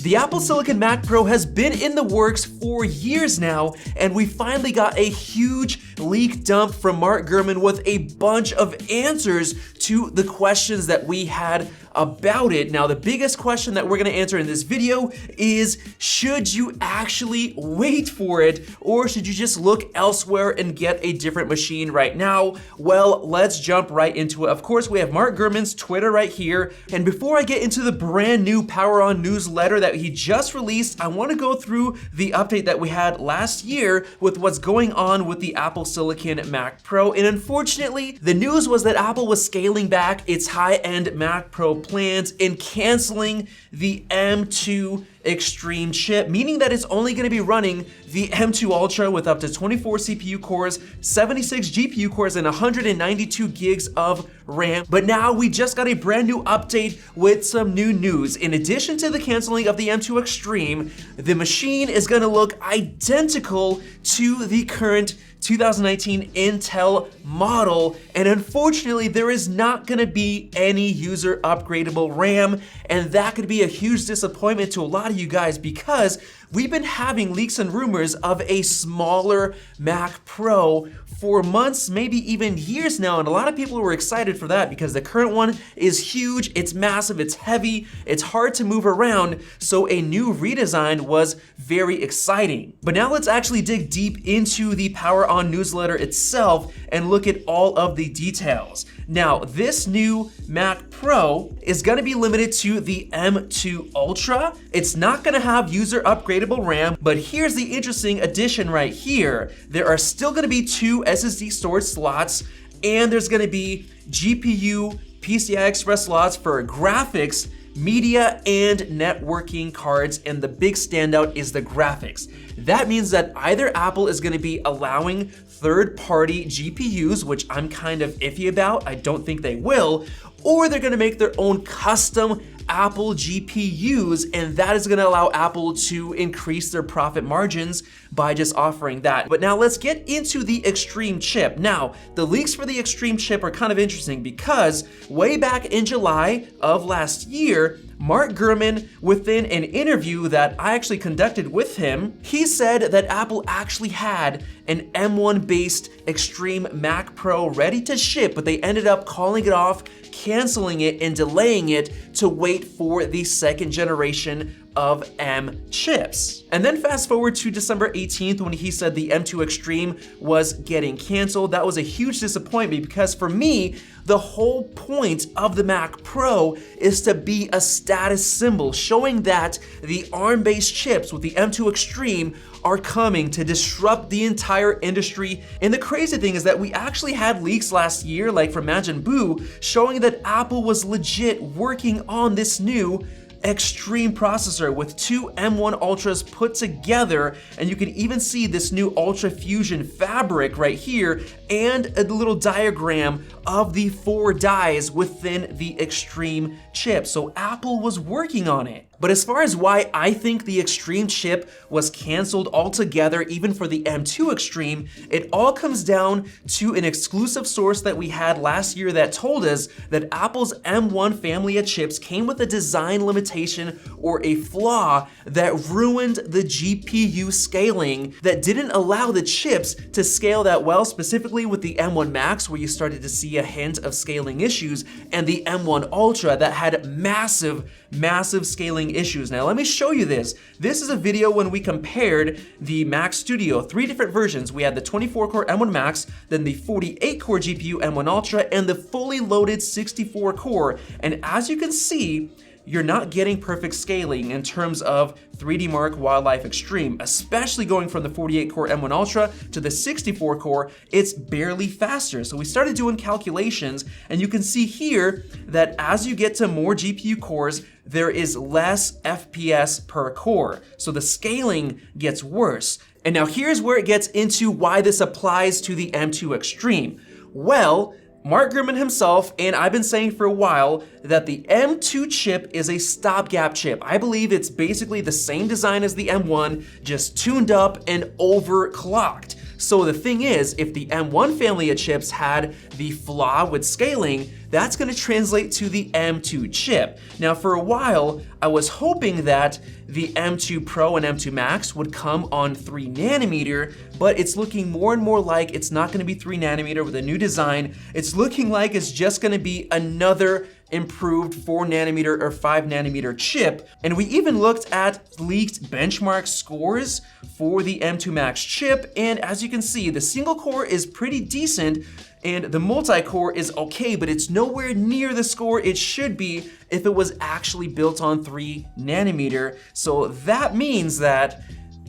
The Apple Silicon Mac Pro has been in the works for years now, and we finally got a huge leak dump from Mark Gurman with a bunch of answers to the questions that we had about it. Now, the biggest question that we're gonna answer in this video is, should you actually wait for it, or should you just look elsewhere and get a different machine right now? Well, let's jump right into it. Of course, we have Mark Gurman's Twitter right here, and before I get into the brand new Power On newsletter that he just released, I wanna go through the update that we had last year with what's going on with the Apple Silicon Mac Pro. And unfortunately, the news was that Apple was scaling back its high-end Mac Pro plans and canceling the M2 Extreme chip, meaning that it's only going to be running the M2 Ultra with up to 24 CPU cores, 76 GPU cores, and 192 gigs of RAM. But now we just got a brand new update with some new news. In addition to the canceling of the M2 Extreme, the machine is going to look identical to the current 2019 Intel model, and unfortunately there is not going to be any user upgradable RAM, and that could be a huge disappointment to a lot of you guys because we've been having leaks and rumors of a smaller Mac Pro for months, maybe even years now, and a lot of people were excited for that because the current one is huge, it's massive, it's heavy, it's hard to move around, so a new redesign was very exciting. But now let's actually dig deep into the Power On newsletter itself and look at all of the details. Now, this new Mac Pro is gonna be limited to the M2 Ultra. It's not gonna have user upgradable RAM, but here's the interesting addition right here. There are still gonna be 2 SSD storage slots, and there's gonna be GPU PCI Express slots for graphics, media, and networking cards, and the big standout is the graphics. That means that either Apple is gonna be allowing third-party GPUs, which I'm kind of iffy about, I don't think they will, or they're gonna make their own custom Apple GPUs, and that is gonna allow Apple to increase their profit margins by just offering that. But now let's get into the Extreme chip. Now, the leaks for the Extreme chip are kind of interesting because way back in July of last year, Mark Gurman, within an interview that I actually conducted with him, he said that Apple actually had an M1 based Extreme Mac Pro ready to ship, but they ended up calling it off, canceling it, and delaying it to wait for the second generation of M chips. And then fast forward to December 18th when he said the M2 Extreme was getting canceled. That was a huge disappointment because for me, the whole point of the Mac Pro is to be a status symbol, showing that the ARM-based chips with the M2 Extreme are coming to disrupt the entire industry. And the crazy thing is that we actually had leaks last year, like from Majin Buu, showing that Apple was legit working on this new Extreme processor with 2 M1 Ultras put together, and you can even see this new Ultra Fusion fabric right here and a little diagram of the 4 dies within the Extreme chip. So Apple was working on it. But as far as why I think the Extreme chip was canceled altogether, even for the M2 Extreme, it all comes down to an exclusive source that we had last year that told us that Apple's M1 family of chips came with a design limitation or a flaw that ruined the GPU scaling, that didn't allow the chips to scale that well, specifically with the M1 Max, where you started to see a hint of scaling issues, and the M1 Ultra that had massive scaling issues. Now let me show you this. This is a video when we compared the Mac Studio, 3 different versions. We had the 24-core M1 Max, then the 48-core GPU M1 Ultra, and the fully loaded 64-core. And as you can see, you're not getting perfect scaling in terms of 3D Mark Wildlife Extreme, especially going from the 48-core M1 Ultra to the 64-core, it's barely faster. So we started doing calculations, and you can see here that as you get to more GPU cores, there is less FPS per core. So the scaling gets worse. And now here's where it gets into why this applies to the M2 Extreme. Well, Mark Gurman himself, and I've been saying for a while, that the M2 chip is a stopgap chip. I believe it's basically the same design as the M1, just tuned up and overclocked. So the thing is, if the M1 family of chips had the flaw with scaling, that's gonna translate to the M2 chip. Now for a while, I was hoping that the M2 Pro and M2 Max would come on 3 nanometer, but it's looking more and more like it's not gonna be 3 nanometer with a new design. It's looking like it's just gonna be another improved 4 nanometer or 5 nanometer chip. And we even looked at leaked benchmark scores for the M2 Max chip, and as you can see, the single core is pretty decent and the multi-core is okay, but it's nowhere near the score it should be if it was actually built on 3 nanometer. So that means that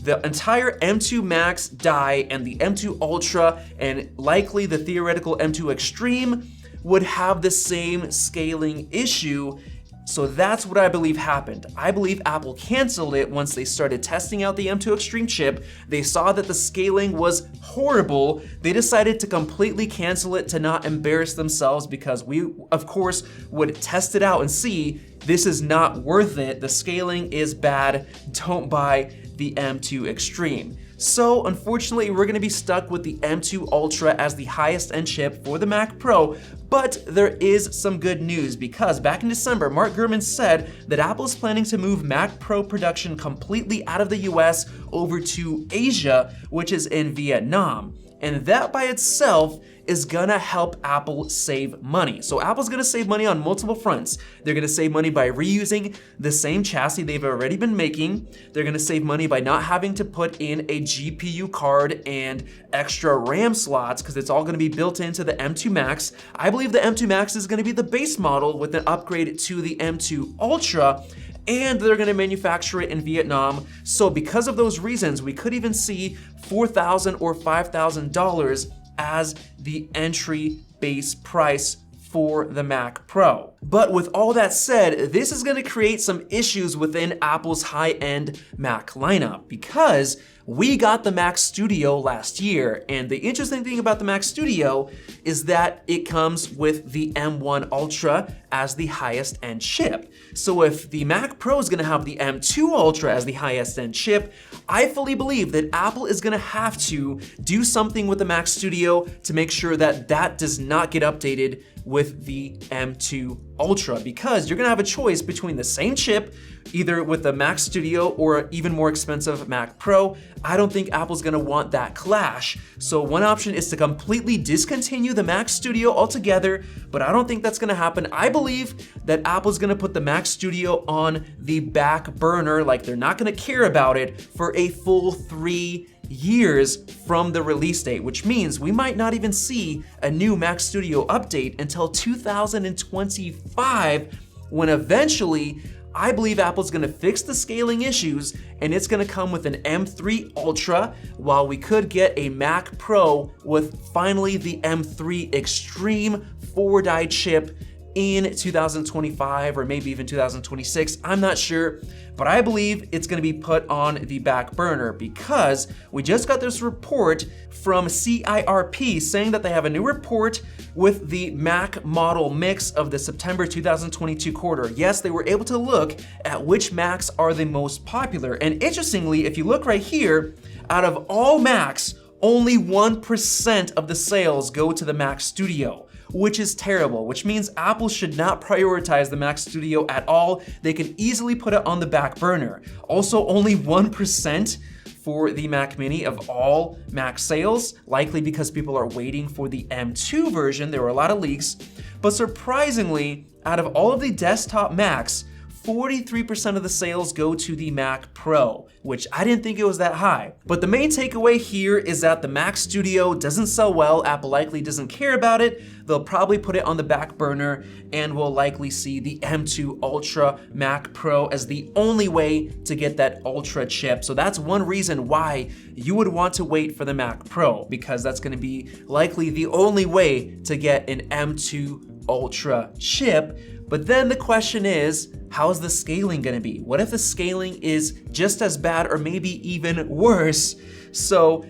the entire M2 Max die and the M2 Ultra and likely the theoretical M2 Extreme would have the same scaling issue. So that's what I believe happened. I believe Apple canceled it once they started testing out the M2 Extreme chip. They saw that the scaling was horrible. They decided to completely cancel it to not embarrass themselves, because we, of course, would test it out and see this is not worth it. The scaling is bad. Don't buy the M2 Extreme. So unfortunately, we're gonna be stuck with the M2 Ultra as the highest end chip for the Mac Pro, but there is some good news, because back in December, Mark Gurman said that Apple is planning to move Mac Pro production completely out of the US over to Asia, which is in Vietnam. And that by itself is gonna help Apple save money. So Apple's gonna save money on multiple fronts. They're gonna save money by reusing the same chassis they've already been making. They're gonna save money by not having to put in a GPU card and extra RAM slots, because it's all gonna be built into the M2 Max. I believe the M2 Max is gonna be the base model with an upgrade to the M2 Ultra, and they're gonna manufacture it in Vietnam. So because of those reasons, we could even see $4,000 or $5,000 as the entry base price for the Mac Pro. But with all that said, this is gonna create some issues within Apple's high-end Mac lineup, because we got the Mac Studio last year, and the interesting thing about the Mac Studio is that it comes with the M1 Ultra as the highest end chip. So if the Mac Pro is gonna have the M2 Ultra as the highest end chip, I fully believe that Apple is gonna have to do something with the Mac Studio to make sure that that does not get updated with the M2 Ultra, because you're gonna have a choice between the same chip, either with the Mac Studio or even more expensive Mac Pro. I don't think Apple's gonna want that clash. So one option is to completely discontinue the Mac Studio altogether, but I don't think that's gonna happen. I believe that Apple's gonna put the Mac Studio on the back burner, like they're not gonna care about it for a full 3 years from the release date, which means we might not even see a new Mac Studio update until 2025, when eventually I believe Apple's gonna fix the scaling issues and it's gonna come with an M3 Ultra, while we could get a Mac Pro with finally the M3 Extreme 4-die chip in 2025 or maybe even 2026. I'm not sure, but I believe it's gonna be put on the back burner, because we just got this report from CIRP saying that they have a new report with the Mac model mix of the September 2022 quarter. Yes, they were able to look at which Macs are the most popular. And interestingly, if you look right here, out of all Macs, only 1% of the sales go to the Mac Studio, which is terrible, which means Apple should not prioritize the Mac Studio at all. They can easily put it on the back burner. Also, only 1% for the Mac Mini of all Mac sales, likely because people are waiting for the M2 version. There were a lot of leaks, but surprisingly, out of all of the desktop Macs, 43% of the sales go to the Mac Pro, which I didn't think it was that high. But the main takeaway here is that the Mac Studio doesn't sell well. Apple likely doesn't care about it. They'll probably put it on the back burner, and we'll likely see the M2 Ultra Mac Pro as the only way to get that Ultra chip. So that's one reason why you would want to wait for the Mac Pro, because that's gonna be likely the only way to get an M2 Ultra chip. But then the question is, how's the scaling gonna be? What if the scaling is just as bad or maybe even worse? So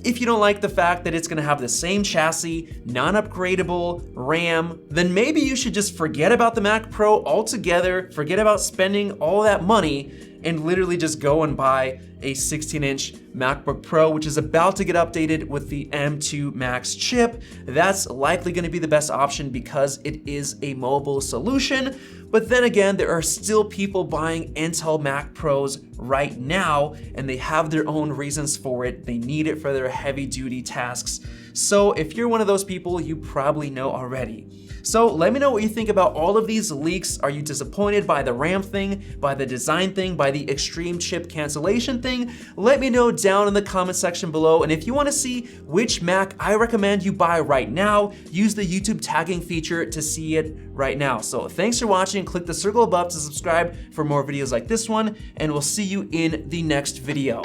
if you don't like the fact that it's gonna have the same chassis, non-upgradable RAM, then maybe you should just forget about the Mac Pro altogether, forget about spending all that money, and literally just go and buy a 16-inch MacBook Pro, which is about to get updated with the M2 Max chip. That's likely going to be the best option because it is a mobile solution. But then again, there are still people buying Intel Mac Pros right now, and they have their own reasons for it. They need it for their heavy-duty tasks. So if you're one of those people, you probably know already. So let me know what you think about all of these leaks. Are you disappointed by the RAM thing, by the design thing, by the extreme chip cancellation thing? Let me know down in the comment section below. And if you want to see which Mac I recommend you buy right now, use the YouTube tagging feature to see it right now. So thanks for watching. Click the circle above to subscribe for more videos like this one, and we'll see you in the next video.